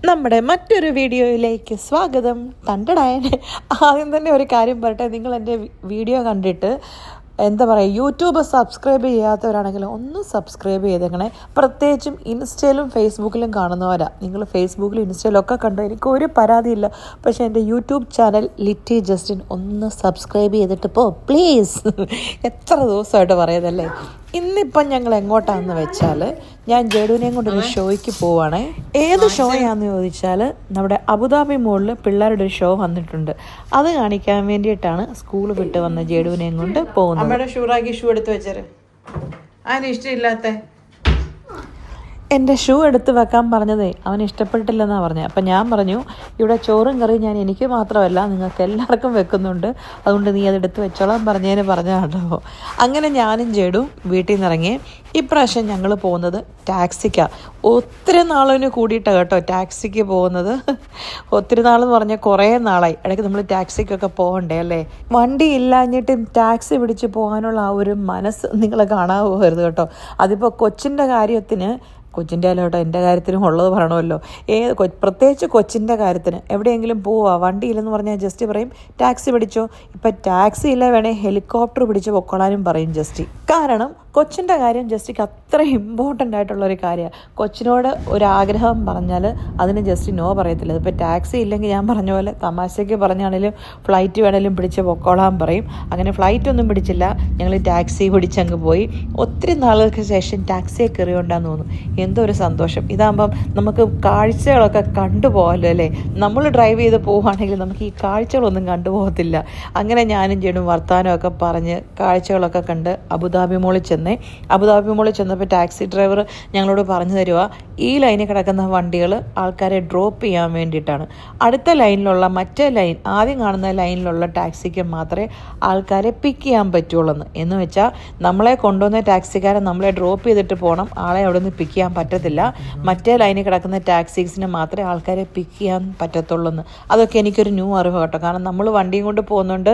നമ്മുടെ മറ്റൊരു വീഡിയോയിലേക്ക് സ്വാഗതം. തണ്ടടായനെ ആദ്യം തന്നെ ഒരു കാര്യം പറയട്ടെ, നിങ്ങൾ എൻ്റെ വീഡിയോ കണ്ടിട്ട് എന്താ പറയുക, യൂട്യൂബ് സബ്സ്ക്രൈബ് ചെയ്യാത്തവരാണെങ്കിൽ ഒന്ന് സബ്സ്ക്രൈബ് ചെയ്തേക്കണേ. പ്രത്യേകിച്ചും ഇൻസ്റ്റയിലും ഫേസ്ബുക്കിലും കാണുന്നവരാണ്. നിങ്ങൾ ഫേസ്ബുക്കിലും ഇൻസ്റ്റയിലൊക്കെ കണ്ടോ, എനിക്കൊരു പരാതിയില്ല. പക്ഷേ എൻ്റെ യൂട്യൂബ് ചാനൽ ലിറ്റി ജസ്റ്റിൻ ഒന്ന് സബ്സ്ക്രൈബ് ചെയ്തിട്ട് പോ പ്ലീസ്. എത്ര ദിവസമായിട്ട് പറയുന്നല്ലേ. ഇന്നിപ്പം ഞങ്ങൾ എങ്ങോട്ടാണെന്ന് വെച്ചാൽ, ഞാൻ ജഡുവിനെയും കൊണ്ടൊരു ഷോയ്ക്ക് പോവുകയാണേ. ഏത് ഷോയാണെന്ന് ചോദിച്ചാൽ, നമ്മുടെ അബുദാബി മോളിൽ പിള്ളേരുടെ ഒരു ഷോ വന്നിട്ടുണ്ട്. അത് കാണിക്കാൻ വേണ്ടിയിട്ടാണ് സ്കൂൾ വിട്ട് വന്ന ജഡുവിനെയും കൊണ്ട് പോകുന്നത്. അമ്മയുടെ ഷൂറാക്കി ഷൂ എടുത്ത് വെച്ചേര്. അതിന് ഇഷ്ടമില്ലാത്ത എൻ്റെ ഷൂ എടുത്ത് വെക്കാൻ പറഞ്ഞതേ അവന് ഇഷ്ടപ്പെട്ടില്ലെന്നാണ് പറഞ്ഞത്. അപ്പം ഞാൻ പറഞ്ഞു, ഇവിടെ ചോറും കറിയും ഞാൻ എനിക്ക് മാത്രമല്ല നിങ്ങൾക്ക് എല്ലാവർക്കും വെക്കുന്നുണ്ട്, അതുകൊണ്ട് നീ അതെടുത്ത് വെച്ചോളാൻ പറഞ്ഞതാണല്ലോ. അങ്ങനെ ഞാനും ജഡും വീട്ടിൽ നിന്ന് ഇറങ്ങി. ഇപ്രാവശ്യം ഞങ്ങൾ പോകുന്നത് ടാക്സിക്കാണ്. ഒത്തിരി നാളിന് കൂടിയിട്ടാണ് കേട്ടോ ടാക്സിക്ക് പോകുന്നത്. ഒത്തിരി നാളെന്ന് പറഞ്ഞാൽ കുറേ നാളായി. ഇടയ്ക്ക് നമ്മൾ ടാക്സിക്കൊക്കെ പോകണ്ടേ അല്ലേ. വണ്ടി ഇല്ലാഞ്ഞിട്ടും ടാക്സി പിടിച്ച് പോകാനുള്ള ആ ഒരു മനസ്സ് നിങ്ങൾ കാണാൻ പോകരുത് കേട്ടോ. അതിപ്പോൾ കൊച്ചിൻ്റെ കാര്യത്തിന്, കൊച്ചിൻ്റെ അല്ല കേട്ടോ, എൻ്റെ കാര്യത്തിനും ഉള്ളത് പറയണമല്ലോ. പ്രത്യേകിച്ച് കൊച്ചിൻ്റെ കാര്യത്തിന് എവിടെയെങ്കിലും പോവാ, വണ്ടിയില്ലെന്ന് പറഞ്ഞാൽ ജസ്റ്റ് പറയും ടാക്സി പിടിച്ചോ. ഇപ്പം ടാക്സി ഇല്ല, വേണേൽ ഹെലികോപ്റ്റർ പിടിച്ച് പൊക്കോളാനും പറയും ജസ്റ്റ്. കാരണം കൊച്ചിൻ്റെ കാര്യം ജസ്റ്റിക്ക് അത്ര ഇമ്പോർട്ടൻ്റ് ആയിട്ടുള്ളൊരു കാര്യമാണ്. കൊച്ചിനോട് ഒരാഗ്രഹം പറഞ്ഞാൽ അതിന് ജസ്റ്റ് നോ പറയത്തില്ല. ഇതിപ്പോൾ ടാക്സി ഇല്ലെങ്കിൽ ഞാൻ പറഞ്ഞ പോലെ തമാശയ്ക്ക് പറഞ്ഞാണെങ്കിലും ഫ്ലൈറ്റ് വേണേലും പിടിച്ച് പൊക്കോളാൻ പറയും. അങ്ങനെ ഫ്ലൈറ്റൊന്നും പിടിച്ചില്ല, ഞങ്ങൾ ടാക്സി പിടിച്ചങ്ങ് പോയി. ഒത്തിരി നാളുകൾക്ക് ശേഷം ടാക്സിയെ കയറിയോണ്ടാന്ന് തോന്നുന്നു. എന്തോ ഒരു സന്തോഷം. ഇതാകുമ്പം നമുക്ക് കാഴ്ചകളൊക്കെ കണ്ടുപോകാമല്ലോ അല്ലേ. നമ്മൾ ഡ്രൈവ് ചെയ്ത് പോവുകയാണെങ്കിൽ നമുക്ക് ഈ കാഴ്ചകളൊന്നും കണ്ടുപോകത്തില്ല. അങ്ങനെ ഞാനും ചേടും വർത്താനമൊക്കെ പറഞ്ഞ് കാഴ്ചകളൊക്കെ കണ്ട് അബുദാബി മോളിൽ അബുദാബി മോളിൽ ചെന്നപ്പോൾ ടാക്സി ഡ്രൈവർ ഞങ്ങളോട് പറഞ്ഞു തരുക, ഈ ലൈനിൽ കിടക്കുന്ന വണ്ടികൾ ആൾക്കാരെ ഡ്രോപ്പ് ചെയ്യാൻ വേണ്ടിയിട്ടാണ്. അടുത്ത ലൈനിലുള്ള മറ്റേ ലൈൻ, ആദ്യം കാണുന്ന ലൈനിലുള്ള ടാക്സിക്ക് മാത്രമേ ആൾക്കാരെ പിക്ക് ചെയ്യാൻ പറ്റുള്ളൂ എന്ന് വെച്ചാൽ നമ്മളെ കൊണ്ടുവന്ന ടാക്സിക്കാരൻ നമ്മളെ ഡ്രോപ്പ് ചെയ്തിട്ട് പോകണം, ആളെ അവിടെ നിന്ന് പിക്ക് ചെയ്യാൻ പറ്റത്തില്ല. മറ്റേ ലൈനിൽ കിടക്കുന്ന ടാക്സീസിന് മാത്രമേ ആൾക്കാരെ പിക്ക് ചെയ്യാൻ പറ്റത്തുള്ളൂ. അതൊക്കെ എനിക്കൊരു ന്യൂ അറിവ് കേട്ടോ. കാരണം നമ്മൾ വണ്ടിയും കൊണ്ട് പോകുന്നുണ്ട്,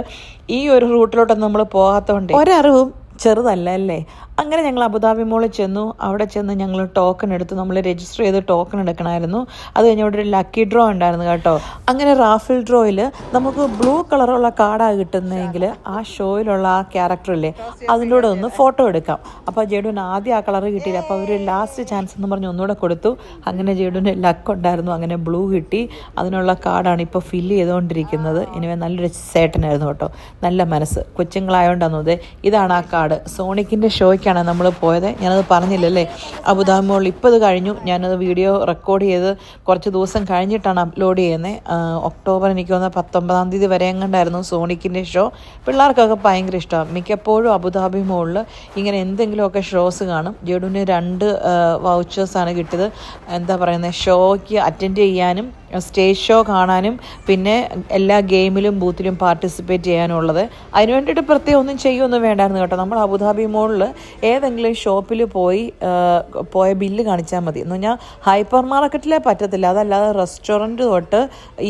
ഈ ഒരു റൂട്ടിലോട്ടൊന്നും നമ്മൾ പോകാത്തതുകൊണ്ട് ഒരറിവും ചെറുതല്ല അല്ലേ. അങ്ങനെ ഞങ്ങൾ അബുദാബി മോളിൽ ചെന്നു. അവിടെ ചെന്ന് ഞങ്ങൾ ടോക്കൺ എടുത്തു. നമ്മൾ രജിസ്റ്റർ ചെയ്ത് ടോക്കൺ എടുക്കണമായിരുന്നു. അത് കഴിഞ്ഞ് അവിടെ ഒരു ലക്കി ഡ്രോ ഉണ്ടായിരുന്നു കേട്ടോ. അങ്ങനെ റാഫിൽ ഡ്രോയിൽ നമുക്ക് ബ്ലൂ കളറുള്ള കാർഡാണ് കിട്ടുന്നതെങ്കിൽ ആ ഷോയിലുള്ള ആ ക്യാരക്ടറില്ലേ അതിലൂടെ ഒന്ന് ഫോട്ടോ എടുക്കാം. അപ്പോൾ ജേഡുവിന് ആദ്യം ആ കളറ് കിട്ടിയില്ല. അപ്പോൾ അവർ ലാസ്റ്റ് ചാൻസ് എന്ന് പറഞ്ഞ് ഒന്നുകൂടെ കൊടുത്തു. അങ്ങനെ ജേഡുവിന് ലക്ക് ഉണ്ടായിരുന്നു, അങ്ങനെ ബ്ലൂ കിട്ടി. അതിനുള്ള കാർഡാണ് ഇപ്പോൾ ഫില്ല് ചെയ്തുകൊണ്ടിരിക്കുന്നത്. ഇനിവേ നല്ലൊരു സേട്ടനായിരുന്നു കേട്ടോ, നല്ല മനസ്സ്. കൊച്ചുങ്ങളായോണ്ടാന്ന് തോന്നുന്നത്. ഇതാണ് ആ കാർഡ്. സോണിക്കിൻ്റെ ഷോയ്ക്ക് നമ്മൾ പോയത്. ഞാനത് പറഞ്ഞില്ലല്ലേ. അബുദാബി മോളിൽ ഇപ്പോൾ ഇത് കഴിഞ്ഞു. ഞാനത് വീഡിയോ റെക്കോർഡ് ചെയ്ത് കുറച്ച് ദിവസം കഴിഞ്ഞിട്ടാണ് അപ്ലോഡ് ചെയ്യുന്നത്. ഒക്ടോബർ എനിക്ക് തോന്നുന്നത് 19-ാം തീയതി വരെ എങ്ങണ്ടായിരുന്നു സോണിക്കിൻ്റെ ഷോ. പിള്ളേർക്കൊക്കെ ഭയങ്കര ഇഷ്ടമാണ്. മിക്കപ്പോഴും അബുദാബി മോളിൽ ഇങ്ങനെ എന്തെങ്കിലുമൊക്കെ ഷോസ് കാണും. ജഡുവിന് 2 വൗച്ചേഴ്സാണ് കിട്ടിയത്. എന്താ പറയുന്നത്, ഷോയ്ക്ക് അറ്റൻഡ് ചെയ്യാനും സ്റ്റേജ് ഷോ കാണാനും പിന്നെ എല്ലാ ഗെയിമിലും ബൂത്തിലും പാർട്ടിസിപ്പേറ്റ് ചെയ്യാനുള്ളത്. അതിന് വേണ്ടിയിട്ട് പ്രത്യേകം ഒന്നും ചെയ്യുമൊന്നും വേണ്ടായിരുന്നു കേട്ടോ. നമ്മൾ അബുദാബി മോളിൽ ഏതെങ്കിലും ഷോപ്പിൽ പോയ ബില്ല് കാണിച്ചാൽ മതി. എന്ന് പറഞ്ഞാൽ ഹൈപ്പർ മാർക്കറ്റിലേ പറ്റത്തില്ല, അതല്ലാതെ റെസ്റ്റോറൻറ്റ് തൊട്ട്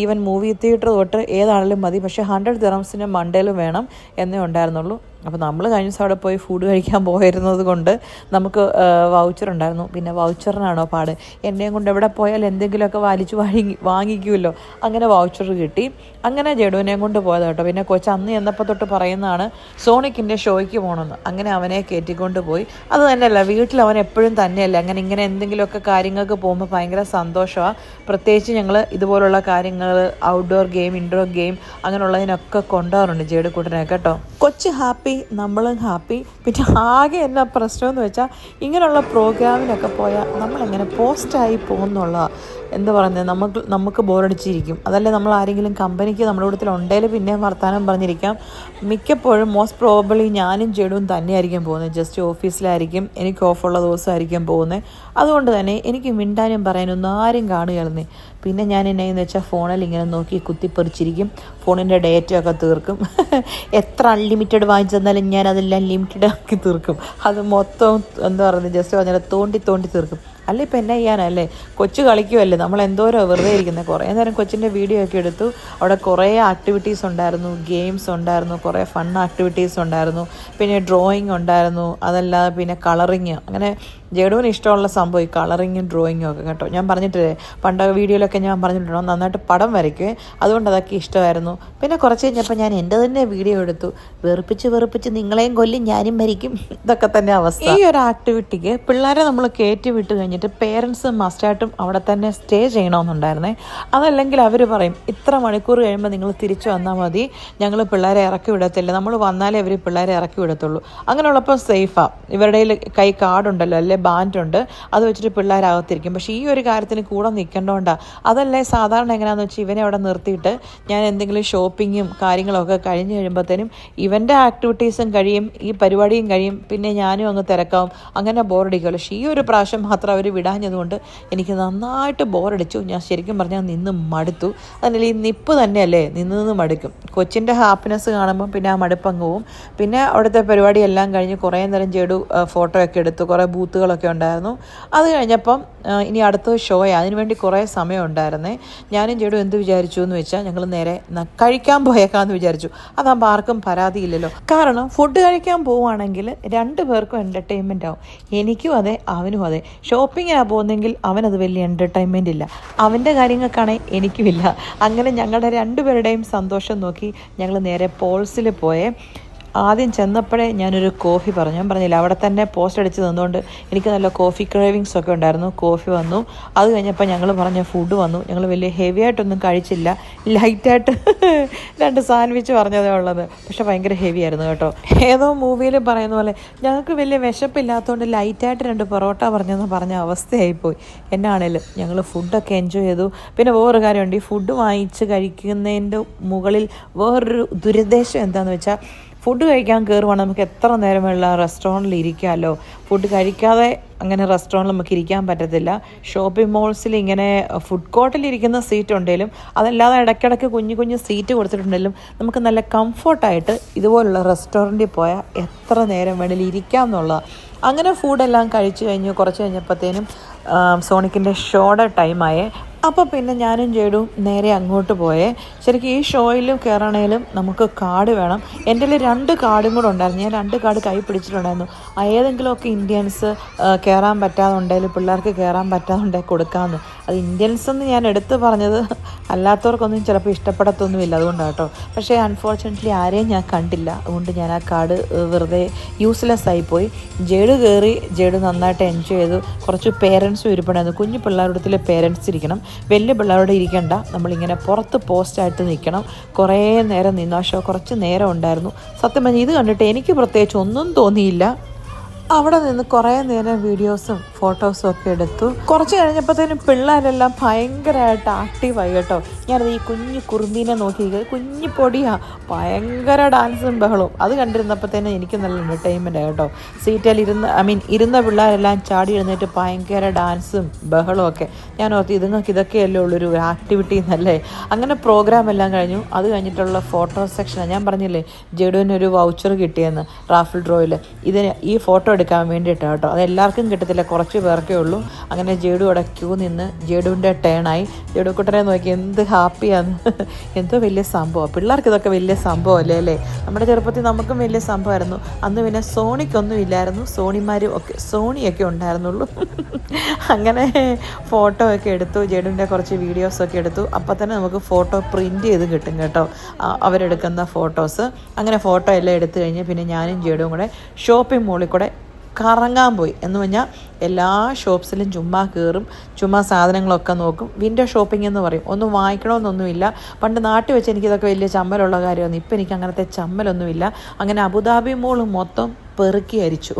ഈവൻ മൂവി തിയേറ്റർ തൊട്ട് ഏതാണെങ്കിലും മതി. പക്ഷേ 100 ദിറംസിന് മണ്ടേൽ വേണം എന്നേ ഉണ്ടായിരുന്നുള്ളൂ. അപ്പോൾ നമ്മൾ കഴിഞ്ഞ ദിവസം അവിടെ പോയി ഫുഡ് കഴിക്കാൻ പോയിരുന്നത് കൊണ്ട് നമുക്ക് വൗച്ചർ ഉണ്ടായിരുന്നു. പിന്നെ വൗച്ചറിനാണോ പാട്, എന്നെയും കൊണ്ട് എവിടെ പോയാൽ എന്തെങ്കിലുമൊക്കെ വാങ്ങിക്കുമല്ലോ. അങ്ങനെ വൗച്ചർ കിട്ടി. അങ്ങനെ ജഡുവിനെയും കൊണ്ട് പോയത് കേട്ടോ. പിന്നെ കൊച്ച് അന്ന് ചെന്നപ്പോൾ തൊട്ട് പറയുന്നതാണ് സോണിക്കിൻ്റെ ഷോയ്ക്ക് പോകണമെന്ന്. അങ്ങനെ അവനെ കയറ്റിക്കൊണ്ട് പോയി. അത് തന്നെയല്ല, വീട്ടിൽ അവൻ എപ്പോഴും തന്നെയല്ല, ഇങ്ങനെ എന്തെങ്കിലുമൊക്കെ കാര്യങ്ങൾക്ക് പോകുമ്പോൾ ഭയങ്കര സന്തോഷമാണ്. പ്രത്യേകിച്ച് ഞങ്ങൾ ഇതുപോലുള്ള കാര്യങ്ങൾ ഔട്ട്ഡോർ ഗെയിം, ഇൻഡോർ ഗെയിം അങ്ങനെയുള്ളതിനൊക്കെ കൊണ്ടുപോകാറുണ്ട് ജഡുക്കൂട്ടനെ കേട്ടോ. കൊച്ച് ഹാപ്പി, നമ്മളും ഹാപ്പി. പിന്നെ ആകെ എന്നാ പ്രശ്നമെന്ന് വെച്ചാൽ ഇങ്ങനെയുള്ള പ്രോഗ്രാമിനൊക്കെ പോയാൽ നമ്മളെങ്ങനെ പോസ്റ്റായി പോകുന്നുള്ള എന്താ പറയുന്നത്, നമുക്ക് ബോറടിച്ചിരിക്കും. അതല്ലേ നമ്മൾ ആരെങ്കിലും കമ്പനിക്ക് നമ്മുടെ കൂട്ടത്തിൽ ഉണ്ടെങ്കിൽ പിന്നെ വർത്താനം പറഞ്ഞിരിക്കാം. മിക്കപ്പോഴും മോസ്റ്റ് പ്രോബബ്ലി ഞാനും ജഡുവും തന്നെയായിരിക്കും പോകുന്നത്. ജസ്റ്റ് ഓഫീസിലായിരിക്കും, എനിക്ക് ഓഫുള്ള ദിവസമായിരിക്കും പോകുന്നത്. അതുകൊണ്ട് തന്നെ എനിക്ക് മിണ്ടാനും പറയാനൊന്നും ആരും കാണുകയാണെന്നേ. പിന്നെ ഞാൻ എന്നെയെന്ന് വെച്ചാൽ ഫോണിൽ ഇങ്ങനെ നോക്കി കുത്തിപ്പറിച്ചിരിക്കും, ഫോണിൻ്റെ ഡേറ്റയൊക്കെ തീർക്കും. എത്ര അൺലിമിറ്റഡ് വാങ്ങിച്ചെന്നാലും ഞാൻ അതെല്ലാം ലിമിറ്റഡ് ആക്കി തീർക്കും. അത് മൊത്തം എന്താ പറയുന്നത്, ജസ്റ്റ് പറഞ്ഞാൽ തോണ്ടി തീർക്കും. അല്ല ഇപ്പം എന്നാ ചെയ്യാനല്ലേ, കൊച്ചു കളിക്കുമല്ലേ, നമ്മൾ എന്തോരോ വെറുതെ ഇരിക്കുന്നത്. കുറേ നേരം കൊച്ചിൻ്റെ വീഡിയോ ഒക്കെ എടുത്തു. അവിടെ കുറേ ആക്ടിവിറ്റീസ് ഉണ്ടായിരുന്നു, ഗെയിംസ് ഉണ്ടായിരുന്നു, കുറേ ഫൺ ആക്ടിവിറ്റീസ് ഉണ്ടായിരുന്നു, പിന്നെ ഡ്രോയിങ് ഉണ്ടായിരുന്നു, അതല്ലാതെ പിന്നെ കളറിങ്. അങ്ങനെ ജഡുവിന് ഇഷ്ടമുള്ള സംഭവം ഈ കളറിങ്ങും ഡ്രോയിങ്ങും ഒക്കെ കേട്ടോ. ഞാൻ പറഞ്ഞിട്ടില്ലേ പണ്ട് വീഡിയോയിലൊക്കെ ഞാൻ പറഞ്ഞിട്ടുണ്ടോ, നന്നായിട്ട് പടം വരയ്ക്കുവേ, അതുകൊണ്ട് അതൊക്കെ ഇഷ്ടമായിരുന്നു. പിന്നെ കുറച്ച് കഴിഞ്ഞപ്പോൾ ഞാൻ എൻ്റെ തന്നെ വീഡിയോ എടുത്തു. വെറുപ്പിച്ച് നിങ്ങളെയും കൊല്ലും ഞാനും മരിക്കും, ഇതൊക്കെ തന്നെ അവസ്ഥ. ഈ ഒരു ആക്ടിവിറ്റിക്ക് പിള്ളേരെ നമ്മൾ കയറ്റി വിട്ട് കഴിഞ്ഞിട്ട് പേരൻസ് മസ്റ്റായിട്ടും അവിടെ തന്നെ സ്റ്റേ ചെയ്യണമെന്നുണ്ടായിരുന്നേ. അതല്ലെങ്കിൽ അവർ പറയും ഇത്ര മണിക്കൂർ കഴിയുമ്പോൾ നിങ്ങൾ തിരിച്ചു വന്നാൽ മതി, ഞങ്ങൾ പിള്ളേരെ ഇറക്കി വിടത്തില്ല, നമ്മൾ വന്നാലേ അവർ പിള്ളേരെ ഇറക്കി വിടത്തുള്ളൂ. അങ്ങനെയുള്ളപ്പോൾ സേഫാണ്. ഇവരുടെ കൈ കാർഡുണ്ടല്ലോ, അല്ലെ ബാൻഡുണ്ട്, അത് വെച്ചിട്ട് പിള്ളേരകത്തിരിക്കും. പക്ഷേ ഈ ഒരു കാര്യത്തിന് കൂടെ നിൽക്കേണ്ടതുകൊണ്ടാണ്. അതല്ലേ സാധാരണ എങ്ങനെയാണെന്ന് വെച്ചാൽ ഇവനെ അവിടെ നിർത്തിയിട്ട് ഞാൻ എന്തെങ്കിലും ഷോപ്പിങ്ങും കാര്യങ്ങളൊക്കെ കഴിഞ്ഞ് കഴിയുമ്പോഴത്തേനും ഇവൻ്റെ ആക്ടിവിറ്റീസും കഴിയും, ഈ പരിപാടിയും കഴിയും, പിന്നെ ഞാനും അങ്ങ് തിരക്കാവും, അങ്ങനെ ബോറടിക്കുമല്ലോ. പക്ഷേ ഈ ഒരു പ്രാവശ്യം മാത്രം അവർ വിടാഞ്ഞതുകൊണ്ട് എനിക്ക് നന്നായിട്ട് ബോറടിച്ചു. ഞാൻ ശരിക്കും പറഞ്ഞാൽ നിന്ന് മടുത്തു. അതിൽ ഈ നിപ്പ് തന്നെയല്ലേ നിന്ന് മടുക്കും. കൊച്ചിൻ്റെ ഹാപ്പിനെസ് കാണുമ്പോൾ പിന്നെ ആ മടുപ്പങ്ങ് പോവും. പിന്നെ അവിടുത്തെ പരിപാടിയെല്ലാം കഴിഞ്ഞ് കുറേ നേരം ജഡു ഫോട്ടോ ഒക്കെ എടുത്തു, കുറേ ബൂത്തുകളൊക്കെ ഉണ്ടായിരുന്നു. അത് കഴിഞ്ഞപ്പം ഇനി അടുത്ത ഷോയാണ്, അതിനുവേണ്ടി കുറേ സമയം ഉണ്ടായിരുന്നേ. ഞാനും ജഡു എന്ത് വിചാരിച്ചു എന്ന് വെച്ചാൽ ഞങ്ങൾ നേരെ കഴിക്കാൻ പോയേക്കാമെന്ന് വിചാരിച്ചു. അതാകുമ്പോൾ ആർക്കും പരാതിയില്ലല്ലോ. കാരണം ഫുഡ് കഴിക്കാൻ പോവുകയാണെങ്കിൽ 2 പേർക്കും എൻ്റർടൈൻമെൻ്റ് ആവും. എനിക്കും അതെ, അവനും അതെ. ഷോപ്പിങ്ങിനാണ് പോകുന്നതെങ്കിൽ അവനത് വലിയ എൻ്റർടൈൻമെൻ്റ് ഇല്ല, അവൻ്റെ കാര്യങ്ങൾക്കാണെങ്കിൽ എനിക്കുമില്ല. അങ്ങനെ ഞങ്ങളുടെ 2 പേരുടെയും സന്തോഷം നോക്കി ഞങ്ങൾ നേരെ പോൾസിൽ പോയേ. ആദ്യം ചെന്നപ്പോഴേ ഞാനൊരു കോഫി പറഞ്ഞു. ഞാൻ പറഞ്ഞില്ല അവിടെ തന്നെ പോസ്റ്റ് അടിച്ച് നിന്നുകൊണ്ട് എനിക്ക് നല്ല കോഫി ക്രേവിങ്സ് ഒക്കെ ഉണ്ടായിരുന്നു. കോഫി വന്നു. അത് കഴിഞ്ഞപ്പോൾ ഞങ്ങൾ പറഞ്ഞ ഫുഡ് വന്നു. ഞങ്ങൾ വലിയ ഹെവി ആയിട്ടൊന്നും കഴിച്ചില്ല, ലൈറ്റായിട്ട് 2 സാൻഡ്വിച്ച് പറഞ്ഞതേ ഉള്ളത്. പക്ഷെ ഭയങ്കര ഹെവി ആയിരുന്നു കേട്ടോ. ഏതോ മൂവിയിൽ പറയുന്ന പോലെ ഞങ്ങൾക്ക് വലിയ വിശപ്പില്ലാത്തതുകൊണ്ട് ലൈറ്റായിട്ട് 2 പൊറോട്ട പറഞ്ഞെന്ന് പറഞ്ഞ അവസ്ഥയായിപ്പോയി. എന്നാണേലും ഞങ്ങൾ ഫുഡൊക്കെ എൻജോയ് ചെയ്തു. പിന്നെ വേറൊരു കാര്യമുണ്ട്, ഈ ഫുഡ് വാങ്ങിച്ച് കഴിക്കുന്നതിൻ്റെ മുകളിൽ വേറൊരു ദുരുദ്ദേശം എന്താണെന്ന് വെച്ചാൽ, ഫുഡ് കഴിക്കാൻ കയറുവാണെങ്കിൽ നമുക്ക് എത്ര നേരം വേണ്ട റെസ്റ്റോറൻറ്റിൽ ഇരിക്കാമല്ലോ. ഫുഡ് കഴിക്കാതെ അങ്ങനെ റെസ്റ്റോറൻറ്റിൽ നമുക്ക് ഇരിക്കാൻ പറ്റത്തില്ല. ഷോപ്പിംഗ് മോൾസിൽ ഇങ്ങനെ ഫുഡ് കോർട്ടിലിരിക്കുന്ന സീറ്റ് ഉണ്ടെങ്കിലും അതല്ലാതെ ഇടയ്ക്കിടയ്ക്ക് കുഞ്ഞു സീറ്റ് കൊടുത്തിട്ടുണ്ടെങ്കിലും നമുക്ക് നല്ല കംഫർട്ടായിട്ട് ഇതുപോലുള്ള റെസ്റ്റോറൻറ്റിൽ പോയാൽ എത്ര നേരം വേണമെങ്കിലും ഇരിക്കാം എന്നുള്ളതാണ്. അങ്ങനെ ഫുഡെല്ലാം കഴിച്ച് കഴിഞ്ഞ് കുറച്ച് കഴിഞ്ഞപ്പോഴത്തേനും സോണിക്കിൻ്റെ ഷോയുടെ ടൈമായേ. അപ്പോൾ പിന്നെ ഞാനും ജേഡും നേരെ അങ്ങോട്ട് പോയേ. ശരിക്കും ഈ ഷോയിലും കയറണേലും നമുക്ക് കാർഡ് വേണം. എൻ്റെ കയ്യിൽ 2 കാർഡും കൂടെ ഉണ്ടായിരുന്നു. ഞാൻ 2 കാർഡ് കൈ പിടിച്ചിട്ടുണ്ടായിരുന്നു. ഏതെങ്കിലുമൊക്കെ ഇന്ത്യൻസ് കയറാൻ പറ്റാതുണ്ടെങ്കിൽ പിള്ളേർക്ക് കയറാൻ പറ്റാതുണ്ടെങ്കിൽ കൊടുക്കാമെന്ന്. അത് ഇന്ത്യൻസ് എന്ന് ഞാൻ എടുത്ത് പറഞ്ഞത് അല്ലാത്തവർക്കൊന്നും ചിലപ്പോൾ ഇഷ്ടപ്പെടത്തൊന്നുമില്ല, അതുകൊണ്ടാണ് കേട്ടോ. പക്ഷേ അൺഫോർച്യുനേറ്റ്ലി ആരെയും ഞാൻ കണ്ടില്ല, അതുകൊണ്ട് ഞാൻ ആ കാർഡ് വെറുതെ യൂസ്ലെസ് ആയിപ്പോയി. ജേഡു കയറി, ജേഡു നന്നായിട്ട് എൻജോയ് ചെയ്തു. കുറച്ച് പേരൻസും ഇരിപ്പുണ്ടായിരുന്നു. കുഞ്ഞു പിള്ളേരുടെ പേരൻസ് ഇരിക്കണം, വലിയ പിള്ളേരോട് ഇരിക്കണ്ട. നമ്മളിങ്ങനെ പുറത്ത് പോസ്റ്റായിട്ട് നിൽക്കണം. കുറേ നേരം നിന്നു. ആ ഷോ കുറച്ച് നേരം ഉണ്ടായിരുന്നു. സത്യം പറഞ്ഞാൽ ഇത് കണ്ടിട്ട് എനിക്ക് പ്രത്യേകിച്ച് ഒന്നും തോന്നിയില്ല. അവിടെ നിന്ന് കുറേ നേരം വീഡിയോസും ഫോട്ടോസും ഒക്കെ എടുത്തു. കുറച്ച് കഴിഞ്ഞപ്പോഴത്തേനും പിള്ളേരെല്ലാം ഭയങ്കരമായിട്ട് ആക്റ്റീവായി കേട്ടോ. ഞാനത് ഈ കുഞ്ഞു കുറുമ്പീനെ നോക്കി, കുഞ്ഞു പൊടിയാണ്, ഭയങ്കര ഡാൻസും ബഹളവും. അത് കണ്ടിരുന്നപ്പോഴത്തേനും എനിക്ക് നല്ല എൻ്റർടൈൻമെൻറ്റ് കേട്ടോ. സീറ്റിൽ ഇരുന്ന പിള്ളേരെല്ലാം ചാടി എഴുന്നേറ്റ് ഭയങ്കര ഡാൻസും ബഹളവും ഒക്കെ. ഞാൻ ഓർത്ത് ഇതുങ്ങൾക്ക് ഇതൊക്കെയല്ലേ ഉള്ളൊരു ആക്ടിവിറ്റി എന്നല്ലേ. അങ്ങനെ പ്രോഗ്രാം എല്ലാം കഴിഞ്ഞു. അത് കഴിഞ്ഞിട്ടുള്ള ഫോട്ടോ സെക്ഷനാണ്. ഞാൻ പറഞ്ഞില്ലേ ജഡുവിനൊരു വൗച്ചർ കിട്ടിയെന്ന് റാഫിൾ ഡ്രോയിൽ. ഈ ഫോട്ടോ എടുക്കാൻ വേണ്ടിയിട്ടാണ് കേട്ടോ. അത് എല്ലാവർക്കും കിട്ടത്തില്ല, കുറച്ച് പേർക്കേ ഉള്ളൂ. അങ്ങനെ ജേഡു അവിടെ ക്യൂ നിന്ന് ജേഡുവിൻ്റെ ടേണായി. ജേഡു കുട്ടനെ നോക്കി എന്ത് ഹാപ്പിയാന്ന്. എന്തോ വലിയ സംഭവമാണ്. പിള്ളേർക്ക് ഇതൊക്കെ വലിയ സംഭവമല്ലേ അല്ലേ. നമ്മുടെ ചെറുപ്പത്തിൽ നമുക്കും വലിയ സംഭവമായിരുന്നു. അന്ന് പിന്നെ സോണിക്കൊന്നും ഇല്ലായിരുന്നു, സോണിയൊക്കെ ഉണ്ടായിരുന്നുള്ളൂ. അങ്ങനെ ഫോട്ടോ ഒക്കെ എടുത്തു, ജേഡുവിൻ്റെ കുറച്ച് വീഡിയോസൊക്കെ എടുത്തു. അപ്പം തന്നെ നമുക്ക് ഫോട്ടോ പ്രിൻ്റ് ചെയ്ത് കിട്ടും കേട്ടോ, അവരെടുക്കുന്ന ഫോട്ടോസ്. അങ്ങനെ ഫോട്ടോ എല്ലാം എടുത്തു കഴിഞ്ഞ് പിന്നെ ഞാനും ജേഡുവും കൂടെ ഷോപ്പിംഗ് മോളിൽ കൂടെ കറങ്ങാൻ പോയി. എന്ന് പറഞ്ഞാൽ എല്ലാ ഷോപ്സിലും ചുമ്മാ കയറും, ചുമ്മാ സാധനങ്ങളൊക്കെ നോക്കും. വിൻഡോ ഷോപ്പിംഗ് എന്ന് പറയും. ഒന്നും വാങ്ങിക്കണമെന്നൊന്നുമില്ല. പണ്ട് നാട്ടിൽ വെച്ച് എനിക്കിതൊക്കെ വലിയ ചമ്മലുള്ള കാര്യമാണ്. ഇപ്പം എനിക്ക് അങ്ങനത്തെ ചമ്മലൊന്നുമില്ല. അങ്ങനെ അബുദാബി മോൾ മൊത്തം പെറുക്കി അരിച്ചു.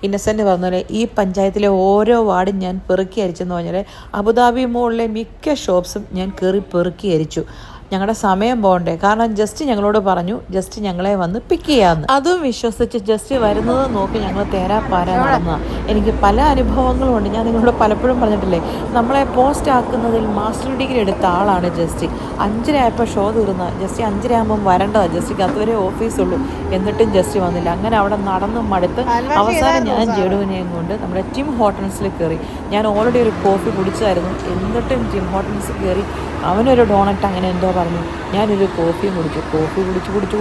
ഇന്നസെൻ്റ് പറഞ്ഞ പോലെ ഈ പഞ്ചായത്തിലെ ഓരോ വാർഡും ഞാൻ പെറുക്കി അരിച്ചെന്ന് പറഞ്ഞാൽ അബുദാബി മോളിലെ മിക്ക ഷോപ്സും ഞാൻ കയറി പെറുക്കി അരിച്ചു. ഞങ്ങളുടെ സമയം പോകണ്ടേ, കാരണം ജസ്റ്റ് ഞങ്ങളോട് പറഞ്ഞു ജസ്റ്റ് ഞങ്ങളെ വന്ന് പിക്ക് ചെയ്യാമെന്ന്. അതും വിശ്വസിച്ച് ജസ്റ്റ് വരുന്നത് നോക്കി ഞങ്ങൾ തേരാപ്പാര നടന്നതാണ്. എനിക്ക് പല അനുഭവങ്ങളും ഉണ്ട്. ഞാൻ നിങ്ങളോട് പലപ്പോഴും പറഞ്ഞിട്ടില്ലേ, നമ്മളെ പോസ്റ്റ് ആക്കുന്നതിൽ മാസ്റ്റർ ഡിഗ്രി എടുത്ത ആളാണ് ജസ്റ്റ്. 5:30 ഷോ തീർന്ന ജസ്റ്റ് 5:30 വരേണ്ടതാണ്. ജസ്റ്റിക്ക് അതുവരെ ഓഫീസുള്ളൂ, എന്നിട്ടും ജസ്റ്റ് വന്നില്ല. അങ്ങനെ അവിടെ നടന്ന് മടുത്ത് അവസാനം ഞാൻ ജഡുവിനെയും കൊണ്ട് നമ്മുടെ ടിം ഹോട്ടൽസിൽ കയറി. ഞാൻ ഓൾറെഡി ഒരു കോഫി കുടിച്ചായിരുന്നു, എന്നിട്ടും ടിം ഹോട്ടൽസിൽ കയറി. അവനൊരു ഡോണറ്റ് അങ്ങനെ എന്തോ പറഞ്ഞു, ഞാനൊരു കോഫിയും കുടിച്ചു. കോഫി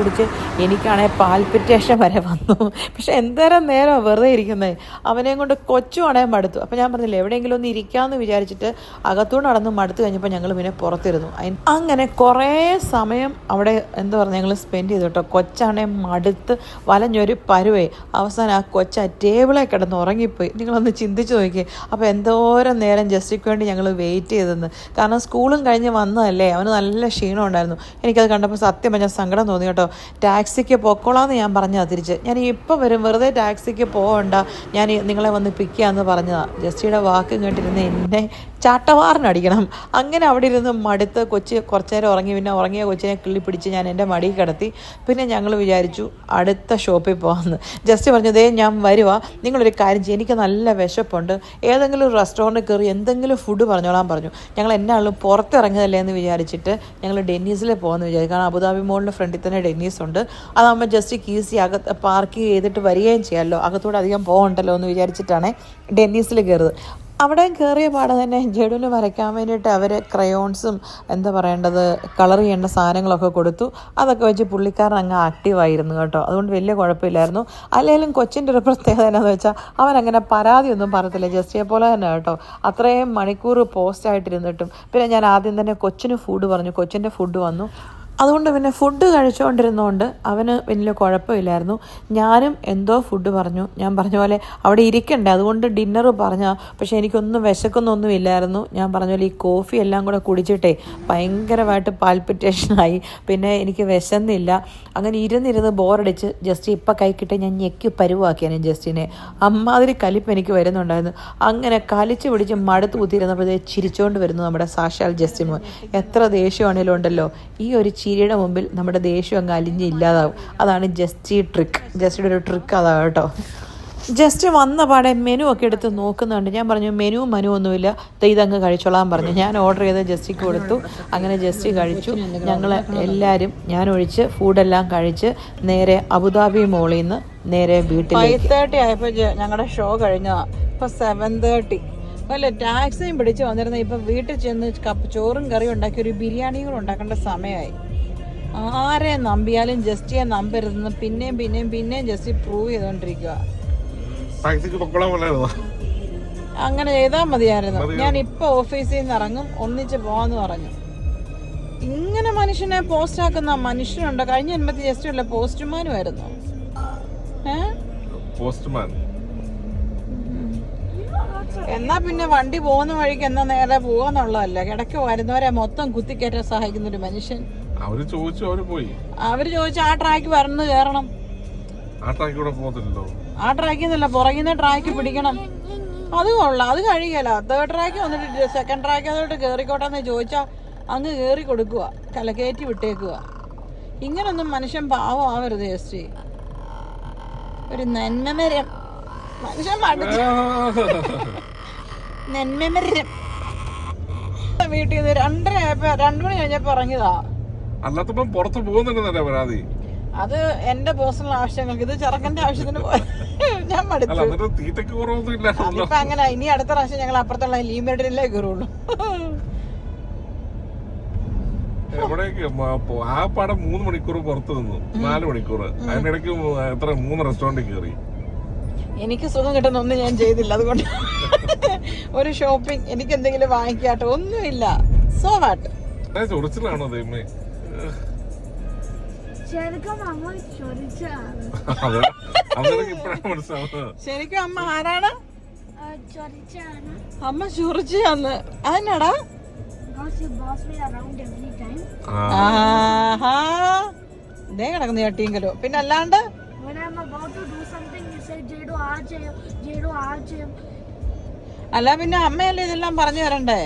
കുടിച്ച് എനിക്കാണെങ്കിൽ പാൽപിറ്റേഷൻ വരെ വന്നു. പക്ഷെ എന്തോരം നേരം വെറുതെ ഇരിക്കുന്നത്. അവനെയും കൊണ്ട് കൊച്ചുവാണെങ്കിൽ മടുത്തു. അപ്പോൾ ഞാൻ പറഞ്ഞില്ലേ, എവിടെയെങ്കിലും ഒന്ന് ഇരിക്കാമെന്ന് വിചാരിച്ചിട്ട് അകത്തൂടെ നടന്ന് മടുത്ത് കഴിഞ്ഞപ്പോൾ ഞങ്ങൾ പിന്നെ പുറത്തിരുന്നു. അങ്ങനെ കുറേ സമയം അവിടെ എന്താ പറയുക ഞങ്ങൾ സ്പെൻഡ് ചെയ്തു കേട്ടോ. കൊച്ചാണെങ്കിൽ മടുത്ത് വലഞ്ഞൊരു പരുവേ. അവസാനം ആ കൊച്ച് ആ ടേബിളെ കിടന്ന് ഉറങ്ങിപ്പോയി. നിങ്ങളൊന്ന് ചിന്തിച്ച് നോക്കിയേ. അപ്പോൾ എന്തോരം നേരം ജസ്റ്റിക്ക് വേണ്ടി ഞങ്ങൾ വെയിറ്റ് ചെയ്തെന്ന്. കാരണം സ്കൂളും കഴിഞ്ഞ് വന്നതല്ലേ, അവന് നല്ല ക്ഷീണം ഉണ്ടായിരുന്നു. എനിക്കത് കണ്ടപ്പോൾ സത്യം പറഞ്ഞാൽ സങ്കടം തോന്നി കേട്ടോ. ടാക്സിക്ക് പൊക്കോളാന്ന് ഞാൻ പറഞ്ഞതാണ് തിരിച്ച്. ഞാൻ ഇപ്പോൾ വരും, വെറുതെ ടാക്സിക്ക് പോകണ്ട, ഞാൻ നിങ്ങളെ വന്ന് പിക്ക് ചെയ്യാമെന്ന് പറഞ്ഞതാണ്. ജസ്റ്റിയുടെ വാക്ക് കേട്ടിരുന്ന് എന്നെ ചാട്ടവാറിനടിക്കണം. അങ്ങനെ അവിടെ ഇരുന്ന് മടുത്ത് കൊച്ച് കുറച്ച് നേരം ഉറങ്ങി. പിന്നെ ഉറങ്ങിയ കൊച്ചിനെ കിള്ളി പിടിച്ച് ഞാൻ എൻ്റെ മടിയിൽ കിടത്തി. പിന്നെ ഞങ്ങൾ വിചാരിച്ചു അടുത്ത ഷോപ്പിൽ പോകാമെന്ന്. ജസ്റ്റ് പറഞ്ഞു, ദേ ഞാൻ വരുവാ, നിങ്ങളൊരു കാര്യം ചെയ്യും, എനിക്ക് നല്ല വിശപ്പുണ്ട്, ഏതെങ്കിലും ഒരു റെസ്റ്റോറൻറ്റിൽ കയറി എന്തെങ്കിലും ഫുഡ് പറഞ്ഞോളാൻ പറഞ്ഞു. ഞങ്ങൾ എന്നാളും പുറത്തിറങ്ങിയതല്ലേ എന്ന് വിചാരിച്ചിട്ട് ഞങ്ങൾ ഡെന്നീസിൽ പോകുമെന്ന് വിചാരിച്ചു. കാരണം അബുദാബി മോളിൻ്റെ ഫ്രണ്ടിൽ തന്നെ ഡെന്നീസ് ഉണ്ട്. അതാകുമ്പോൾ ജസ്റ്റ് ഈസി അകത്ത് പാർക്ക് ചെയ്തിട്ട് വരികയും ചെയ്യാമല്ലോ, അകത്തൂടെ അധികം പോകണ്ടല്ലോ എന്ന് വിചാരിച്ചിട്ടാണ് ഡെന്നീസിൽ കയറുന്നത്. അവിടെ കയറിയ പാടെ തന്നെ ജഡുവിന് വരയ്ക്കാൻ വേണ്ടിയിട്ട് അവർ ക്രയോൺസും എന്താ പറയേണ്ടത് കളർ ചെയ്യേണ്ട സാധനങ്ങളൊക്കെ കൊടുത്തു. അതൊക്കെ വെച്ച് പുള്ളിക്കാരൻ അങ്ങ് ആക്റ്റീവായിരുന്നു കേട്ടോ. അതുകൊണ്ട് വലിയ കുഴപ്പമില്ലായിരുന്നു. അല്ലെങ്കിലും കൊച്ചിൻ്റെ ഒരു പ്രത്യേകത എന്നാന്ന് വെച്ചാൽ അവനങ്ങനെ പരാതിയൊന്നും പറയത്തില്ല, ജസ്റ്റിയെ പോലെ തന്നെ കേട്ടോ. അത്രയും മണിക്കൂർ പോസ്റ്റായിട്ടിരുന്നിട്ടും. പിന്നെ ഞാൻ ആദ്യം തന്നെ കൊച്ചിന് ഫുഡ് പറഞ്ഞു, കൊച്ചിൻ്റെ ഫുഡ് വന്നു. അതുകൊണ്ട് പിന്നെ ഫുഡ് കഴിച്ചുകൊണ്ടിരുന്നതുകൊണ്ട് അവന് വലിയ കുഴപ്പമില്ലായിരുന്നു. ഞാനും എന്തോ ഫുഡ് പറഞ്ഞു, ഞാൻ പറഞ്ഞ പോലെ അവിടെ ഇരിക്കണ്ടേ, അതുകൊണ്ട് ഡിന്നർ പറഞ്ഞാൽ. പക്ഷേ എനിക്കൊന്നും വിശക്കുന്നൊന്നും ഇല്ലായിരുന്നു. ഞാൻ പറഞ്ഞ പോലെ ഈ കോഫി എല്ലാം കൂടെ കുടിച്ചിട്ടേ ഭയങ്കരമായിട്ട് പാൽപിറ്റേഷനായി. പിന്നെ എനിക്ക് വിശന്നില്ല. അങ്ങനെ ഇരുന്നിരുന്ന് ബോറടിച്ച് ജസ്റ്റ് ഇപ്പം കൈക്കിട്ട് ഞാൻ ഞെക്കി പരുവാക്കിയാണ് ജസ്റ്റിനെ. അമ്മാതിരി കലിപ്പ് എനിക്ക് വരുന്നുണ്ടായിരുന്നു. അങ്ങനെ കലിച്ച് പിടിച്ച് മടുത്ത് കുത്തിയിരുന്നപ്പോഴേ ചിരിച്ചുകൊണ്ട് വരുന്നു നമ്മുടെ സാക്ഷാൽ ജസ്റ്റിമോൻ. എത്ര ദേഷ്യമാണേലും ഉണ്ടല്ലോ, ഈ ഒരു ചിരിയുടെ മുമ്പിൽ നമ്മുടെ ദേഷ്യം അങ്ങ് അലിഞ്ഞ് ഇല്ലാതാവും. അതാണ് ജസ്റ്റി ട്രിക്ക്. ജസ്റ്റിയുടെ ഒരു ട്രിക്ക് അതാണ് കേട്ടോ. ജസ്റ്റ് വന്ന പാടെ മെനു ഒക്കെ എടുത്ത് നോക്കുന്നുണ്ട്. ഞാൻ പറഞ്ഞു മെനു ഒന്നുമില്ല, ഇതങ്ങ് കഴിച്ചോളാൻ പറഞ്ഞു. ഞാൻ ഓർഡർ ചെയ്ത് ജസ്റ്റിക്ക് കൊടുത്തു. അങ്ങനെ ജസ്റ്റി കഴിച്ചു. ഞങ്ങൾ എല്ലാവരും ഞാനൊഴിച്ച് ഫുഡെല്ലാം കഴിച്ച് നേരെ അബുദാബി മോളിൽ നിന്ന് നേരെ വീട്ടിലേക്ക്. 5:30 ആയപ്പോൾ ഞങ്ങളുടെ ഷോ കഴിഞ്ഞതാണ്. ഇപ്പോൾ 7:30. അല്ല, ടാക്സിയും പിടിച്ച് വന്നിരുന്ന ഇപ്പം വീട്ടിൽ ചെന്ന് ചോറും കറിയും ഉണ്ടാക്കി ഒരു ബിരിയാണിയും കൂടെ ഉണ്ടാക്കേണ്ട സമയമായി. ആരെ നമ്പിയാലും ജസ്റ്റിയെ നമ്പരുതെന്ന് പിന്നെയും ജസ്റ്റി പ്രൂവ് ചെയ്തോണ്ടിരിക്കുക. അങ്ങനെ ചെയ്താൽ മതിയായിരുന്നു. ഞാൻ ഇപ്പൊ ഓഫീസിൽ നിന്ന് ഇറങ്ങും, ഒന്നിച്ച് പോവാന്ന് പറഞ്ഞു. ഇങ്ങനെ മനുഷ്യനെ പോസ്റ്റ് ആക്കുന്ന മനുഷ്യനുണ്ടോ? കഴിഞ്ഞ ജന്മത്തിൽ ജസ്റ്റ് ഉള്ള പോസ്റ്റ്മാനുമായിരുന്നു. എന്നാ പിന്നെ വണ്ടി പോകുന്ന വഴിക്ക് എന്നാ നേരെ പോവാന്നുള്ളതല്ല, ഇടയ്ക്ക് വരുന്നവരെ മൊത്തം കുത്തിക്കയറ്റാൻ സഹായിക്കുന്ന ഒരു മനുഷ്യൻ. അവര് ചോദിച്ചു ആ ട്രാക്ക് വരന്ന് കയറണം. ആ ട്രാക്കിന്നല്ല, പുറകിന്ന് ട്രാക്ക് പിടിക്കണം. അത് കൊള്ളാം, അത് കഴിയല. 3rd ട്രാക്ക് വന്നിട്ട് 2nd ട്രാക്ക് അതോട്ട് കയറിക്കോട്ടെന്ന് ചോദിച്ചാ അങ്ങ് കയറി കൊടുക്കുക, കയറ്റി വിട്ടേക്കുക. ഇങ്ങനൊന്നും മനുഷ്യൻ പാവം ആവരുത് ജസ്റ്റ്. ഒരു നന്മമരം മനുഷ്യൻ നന്മമരം. വീട്ടിൽ നിന്ന് 2:30 ആയപ്പോ 2 മണി കഴിഞ്ഞപ്പോ ഇറങ്ങിയതാ. അല്ലാത്തപ്പം പുറത്ത് പോകുന്നുണ്ടെന്നല്ലേ പരാതി. അത് എന്റെ പേഴ്സണൽ ആവശ്യങ്ങൾക്ക്, ഇത് ചെറുക്കന്റെ ആവശ്യത്തിന് ഞാൻ മടുത്തു. ഇപ്പൊ അങ്ങനെ ഇനി അടുത്ത പ്രാവശ്യം ഞങ്ങൾ അപ്പുറത്തുള്ള ലീമേഡിലേ കയറുള്ളൂ. ആ പടം 3 മണിക്കൂർ പുറത്ത് നിന്നു, 4 മണിക്കൂർ. അതിനിടയ്ക്ക് എത്ര 3 റെസ്റ്റോറന്റ് കയറി. എനിക്ക് സുഖം കിട്ടുന്ന ഒന്നും ഞാൻ ചെയ്തില്ല. അതുകൊണ്ട് ഒരു ഷോപ്പിംഗ്, എനിക്ക് എന്തെങ്കിലും വാങ്ങിക്കാട്ടോ ഒന്നുമില്ല. സോ വാട്ട് ചൊറിച്ചിലാണോ ദൈവമേ? ശരിക്കും അമ്മ ആരാണ്? അമ്മ ചൊറിച്ചാന്ന്. അതെന്നാടാ? ഇതേ കിടക്കുന്ന ചട്ടിയെങ്കിലോ. പിന്നെ അല്ലാണ്ട് അല്ല, പിന്നെ അമ്മയല്ലേ ഇതെല്ലാം പറഞ്ഞു തരണ്ടേ?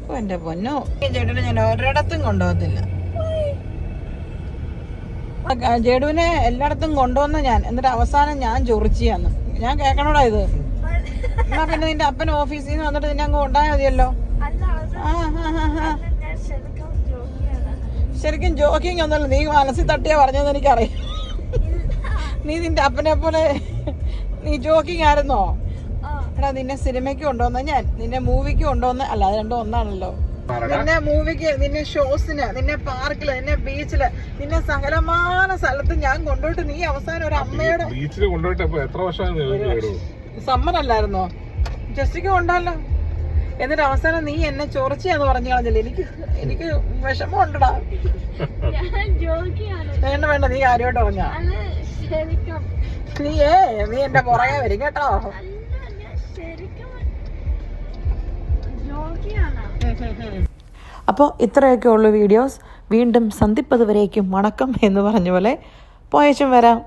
ഓ എൻ്റെ പൊന്നോ, ഈ ചേട്ടനെ ഞാൻ ഒരിടത്തും കൊണ്ടുപോകത്തില്ല. ജേഡുവിനെ എല്ലായിടത്തും കൊണ്ടുവന്ന ഞാൻ, എന്നിട്ട് അവസാനം ഞാൻ ചൊറിച്ചിയാന്ന്. ഞാൻ കേൾക്കണോടാ ഇത്? എന്നാ പിന്നെ നിന്റെ അപ്പൻ ഓഫീസിൽ നിന്ന് വന്നിട്ട് നിന്നെ അങ്ങ് കൊണ്ടായാൽ മതിയല്ലോ. ശരിക്കും ജോക്കിങ് ഒന്നുമല്ല, നീ മനസ്സിൽ തട്ടിയാ പറഞ്ഞതെന്ന് എനിക്കറിയാം. നീ നിന്റെ അപ്പനെ പോലെ നീ ജോക്കിങ് ആയിരുന്നോ? എടാ നിന്നെ സിനിമയ്ക്ക് കൊണ്ടുവന്ന ഞാൻ, നിന്നെ മൂവിക്ക് കൊണ്ടുവന്ന അല്ല, അത് രണ്ടും ഒന്നാണല്ലോ. നിന്നെ മൂവിക്ക്, നിന്നെ ഷോസിന്, നിന്നെ പാർക്കില്, നിന്നെ ബീച്ചില്, നിന്നെ സകലമായ സ്ഥലത്ത് ഞാൻ കൊണ്ടുപോയിട്ട് നീ അവസാനം ഒരു അമ്മയുടെ ബീച്ചിൽ കൊണ്ടുപോയിട്ട് എത്ര വർഷം സമ്മതല്ലായിരുന്നോ? ജസ്റ്റിക്ക് കൊണ്ടല്ലോ. എന്നിട്ട് അവസാനം നീ എന്നെ ചൊറിച്ചാന്ന് പറഞ്ഞു കളഞ്ഞില്ലേ? എനിക്ക് വിഷമം ഉണ്ടടാ. വേണ്ട വേണ്ട, നീ കാര്യമായിട്ട് പറഞ്ഞ നീ എന്റെ പുറകെ വരും കേട്ടോ. അപ്പോൾ ഇത്രയൊക്കെ ഉള്ളൂ വീഡിയോസ്. വീണ്ടും സന്ധിപ്പത് വരേക്കും വണക്കം എന്ന് പറഞ്ഞ പോലെ പോയച്ചും വരാം.